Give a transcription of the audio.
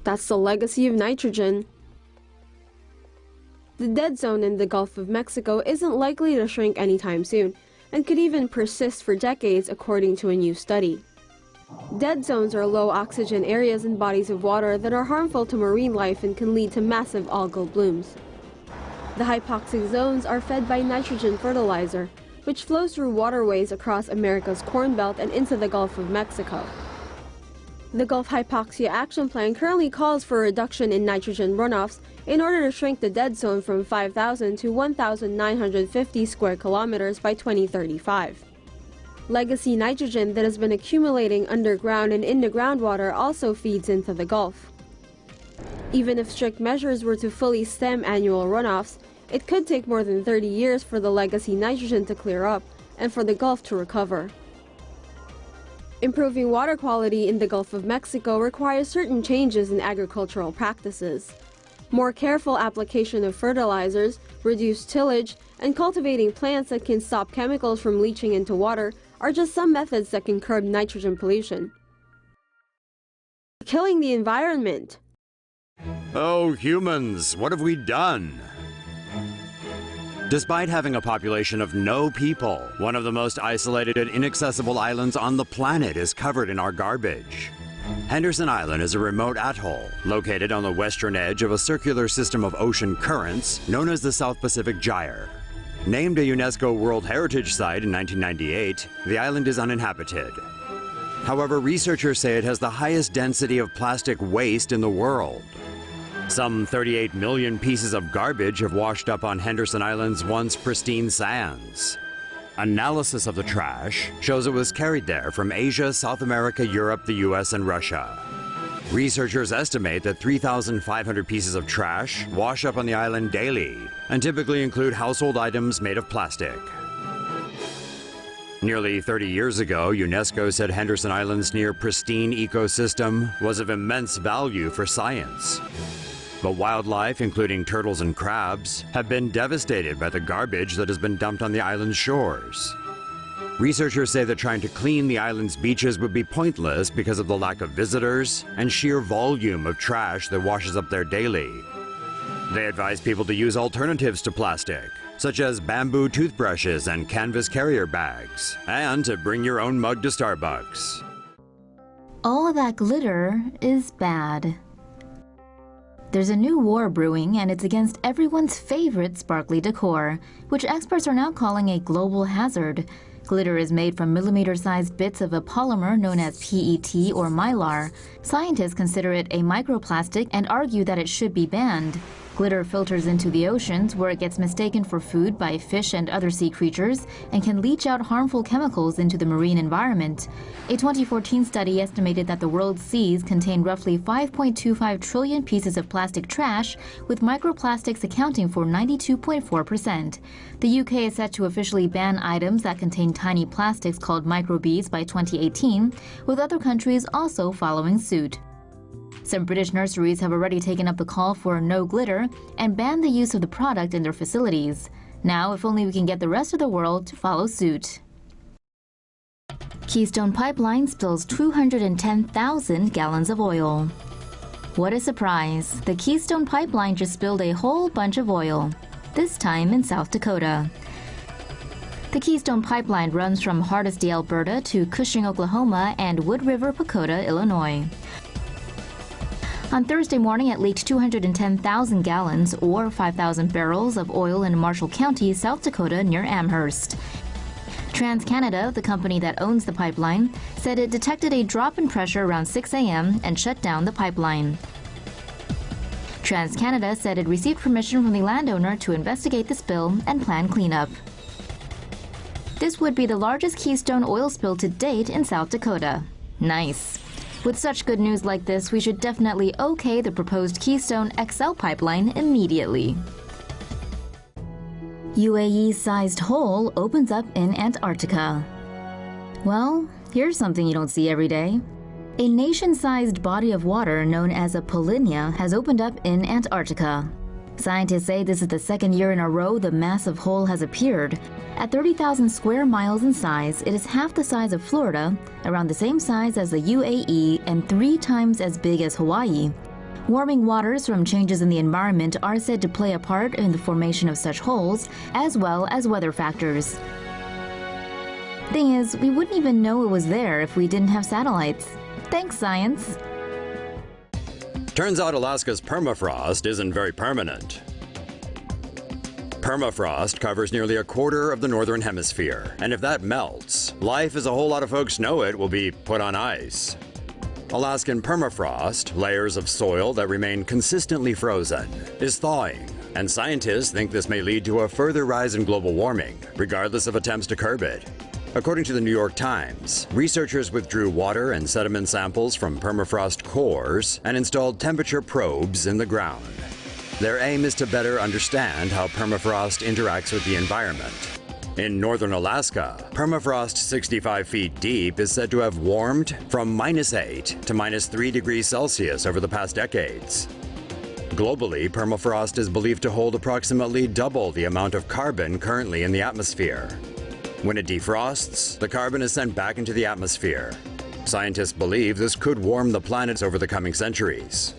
That's the legacy of nitrogen. The dead zone in the Gulf of Mexico isn't likely to shrink anytime soon, and could even persist for decades according to a new study. Dead zones are low oxygen areas in bodies of water that are harmful to marine life and can lead to massive algal blooms. The hypoxic zones are fed by nitrogen fertilizer, which flows through waterways across America's Corn Belt and into the Gulf of Mexico. The Gulf Hypoxia Action Plan currently calls for a reduction in nitrogen runoffs in order to shrink the dead zone from 5,000 to 1,950 square kilometers by 2035. Legacy nitrogen that has been accumulating underground and in the groundwater also feeds into the Gulf. Even if strict measures were to fully stem annual runoffs, it could take more than 30 years for the legacy nitrogen to clear up and for the Gulf to recover. Improving water quality in the Gulf of Mexico requires certain changes in agricultural practices. More careful application of fertilizers, reduced tillage, and cultivating plants that can stop chemicals from leaching into water are just some methods that can curb nitrogen pollution. Killing the environment. Oh, humans, what have we done? Despite having a population of no people, one of the most isolated and inaccessible islands on the planet is covered in our garbage. Henderson Island is a remote atoll located on the western edge of a circular system of ocean currents known as the South Pacific Gyre. Named a UNESCO World Heritage Site in 1998, the island is uninhabited. However, researchers say it has the highest density of plastic waste in the world. Some 38 million pieces of garbage have washed up on Henderson Island's once pristine sands. Analysis of the trash shows it was carried there from Asia, South America, Europe, the US, and Russia. Researchers estimate that 3,500 pieces of trash wash up on the island daily and typically include household items made of plastic. Nearly 30 years ago, UNESCO said Henderson Island's near pristine ecosystem was of immense value for science. But wildlife, including turtles and crabs, have been devastated by the garbage that has been dumped on the island's shores. Researchers say that trying to clean the island's beaches would be pointless because of the lack of visitors and sheer volume of trash that washes up there daily. They advise people to use alternatives to plastic, such as bamboo toothbrushes and canvas carrier bags, and to bring your own mug to Starbucks. All that glitter is bad. There's a new war brewing, and it's against everyone's favorite sparkly decor, which experts are now calling a global hazard. Glitter is made from millimeter-sized bits of a polymer known as PET or mylar. Scientists consider it a microplastic and argue that it should be banned. Glitter filters into the oceans, where it gets mistaken for food by fish and other sea creatures and can leach out harmful chemicals into the marine environment. A 2014 study estimated that the world's seas contain roughly 5.25 trillion pieces of plastic trash, with microplastics accounting for 92.4%. The UK is set to officially ban items that contain tiny plastics called microbeads by 2018, with other countries also following suit. Some British nurseries have already taken up the call for no glitter and banned the use of the product in their facilities. Now, if only we can get the rest of the world to follow suit. Keystone Pipeline spills 210,000 gallons of oil. What a surprise! The Keystone Pipeline just spilled a whole bunch of oil, this time in South Dakota. The Keystone Pipeline runs from Hardisty, Alberta to Cushing, Oklahoma and Wood River, Pacoda, Illinois. On Thursday morning, it leaked 210,000 gallons, or 5,000 barrels, of oil in Marshall County, South Dakota, near Amherst. TransCanada, the company that owns the pipeline, said it detected a drop in pressure around 6 a.m. and shut down the pipeline. TransCanada said it received permission from the landowner to investigate the spill and plan cleanup. This would be the largest Keystone oil spill to date in South Dakota. Nice. With such good news like this, we should definitely okay the proposed Keystone XL pipeline immediately. UAE-sized hole opens up in Antarctica. Well, here's something you don't see every day. A nation-sized body of water known as a polynya has opened up in Antarctica. Scientists say this is the second year in a row the massive hole has appeared. At 30,000 square miles in size, it is half the size of Florida, around the same size as the UAE, and 3 times as big as Hawaii. Warming waters from changes in the environment are said to play a part in the formation of such holes, as well as weather factors. Thing is, we wouldn't even know it was there if we didn't have satellites. Thanks, science. Turns out Alaska's permafrost isn't very permanent. Permafrost covers nearly a quarter of the northern hemisphere, and if that melts, life as a whole lot of folks know it will be put on ice. Alaskan permafrost, layers of soil that remain consistently frozen, is thawing, and scientists think this may lead to a further rise in global warming, regardless of attempts to curb it. According to the New York Times, researchers withdrew water and sediment samples from permafrost cores and installed temperature probes in the ground. Their aim is to better understand how permafrost interacts with the environment. In northern Alaska, permafrost 65 feet deep is said to have warmed from -8 to -3 degrees Celsius over the past decades. Globally, permafrost is believed to hold approximately double the amount of carbon currently in the atmosphere. When it defrosts, the carbon is sent back into the atmosphere. Scientists believe this could warm the planet over the coming centuries.